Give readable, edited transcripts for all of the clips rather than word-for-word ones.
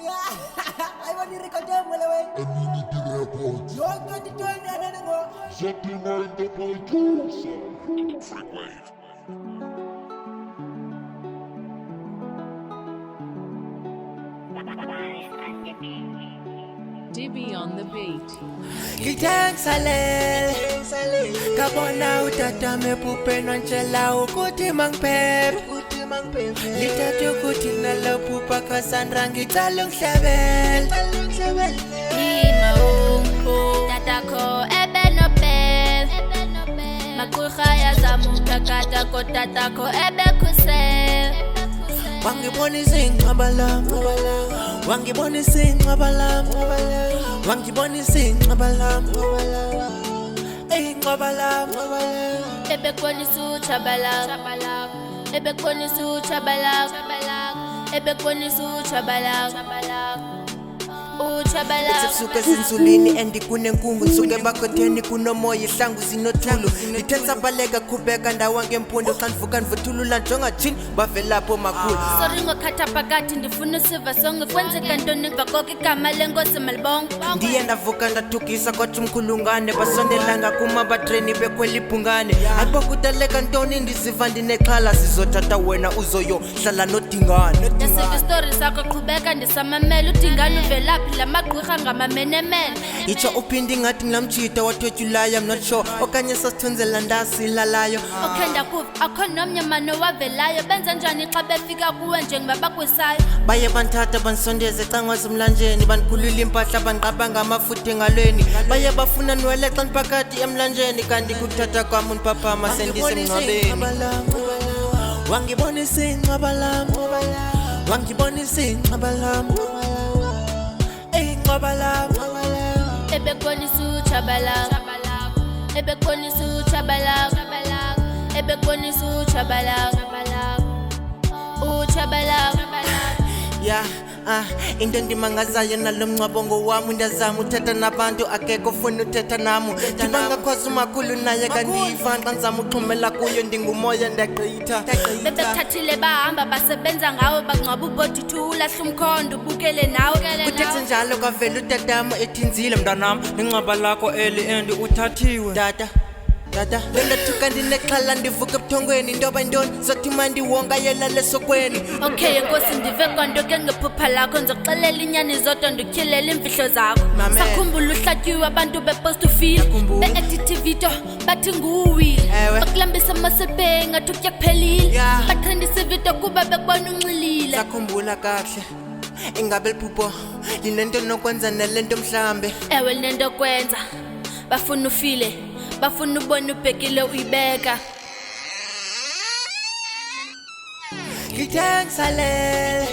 I want to record them well away. Community Records. You're going to join them and go. Saturday the producer. Freewave. Dibby on the beat. Ngithengisalele kabona utata mepupe nonchela ukuthi mangiphepe lithathe ukuthi nalophupa Cassandra ngicela ungihlebele Lima tatako ebe no bel Makuha ya zamuka katako tatako ebe kusel wangibonisa ingcwaba lami wangibonisa ingcwaba lami wangibonisa ingcwaba lami ingcwaba lami Ebe konisu chabala Ebe konisu chabala Ebe konisu chabala Suke zinsulini endi kunenkungu suke bakotheni kunomoya ihlangu zinothulu lithensa baleka khubeka ndawa ngempundu kanvuka nvuthulula njonga thini bavelapho makhulu Sorry ngokhatha phakathi ndifuna usiva sonke kwenzeka ntoni emva koko igama lenkosi malibonke ndiye ndavuka ndathukisa kwathi umkhulungane basondelanga kuma batreni bekhwela ibhungane akubokutaleka ntoni ndisiva ndinexhala sizothatha wena uzoyo hlala nodingane Yasiva istori sakho qhubeka ndisamamela udingane uvelaphi lamagqirha ngamamenemene itsho uphinde ngathi ngilamtshita wathwetshulayo I'm not sure okanye sasithunzela ndasilalayo Okay ndakuva akho nomnye mano wavelayo benza njani xa befika kuwe njengoba bakwisayo baye banthatha banisondeze cangwazimlanjeni banikhulula impahla banqaba ngamafutha engalweni baye bafuna nwele xa niphakathi emlanjeni kanti kuthatha kwam uniphaphama sendisemngcwabeni wangibonisa ingcwaba lami wangibonisa ingcwaba lami ingcwaba lami Ebe konisu chabala Ebe konisu chabala Ebe konisu chabala Chabala ya into endimangazayo nalo mngcwabo ngowami ndiyazama uthetha nabantu akekho funa uthetha nami ndibangakwazi umakhulu naye kandiyiva xa ndizama uxhumela kuyo ndingumoya ndiyagqitha Bebekuthathile bahamba basebenza ngawo bangcwaba ubodithu ulahla umkhondo ubukele nawe kuthethe njalo kwavela utatam ethinzile mntanam nengcwaba lakho eli endi uthathiwe tata lendathuka ndinexhala ndivuka ebuthongweni ntoba yintoni zothi mandiwonga yelala esokweni Okay yenkosi ndive kwanto ke ngephupha lakho ndizokuxelela inyani zodwa ndikhilela iimfihlo zakho Mamela. sakhumbula uhlatyiwe abantu bepost ufile be-edithe ividiyo bathi nguwile Ewe. bakulambisa amasebe ngathi ukutya kuphelile Ya. batrendisa ividiyo kuba bekubona unxilile sakhumbula kahle ingabe liphupho linento nokwenza nalento mhlambe ewe linento kwenza bafuna ufile bafuna ubona ubhekile uyibeka ngithengisalele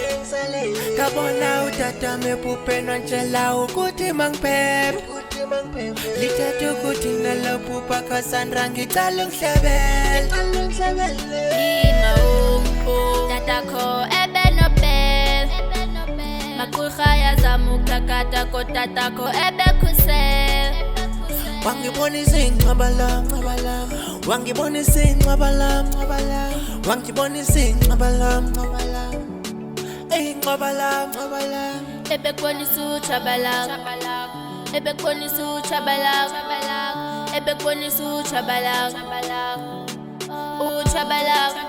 kabona utata mepupe nonchela ukuthi mangiphepe lithathe ukuthi nalophupa Cassandra ngicela ungihlebele Lima tatako ebe no bel Makuha ya zamuka katako tatako ebe kusel wangibonisa ingcwaba lami wangibonisa ingcwaba lami wangibonisa ingcwaba lami ingcwaba lami Ebe konisu chabala Ebe konisu chabala Ebe konisu chabala Chabala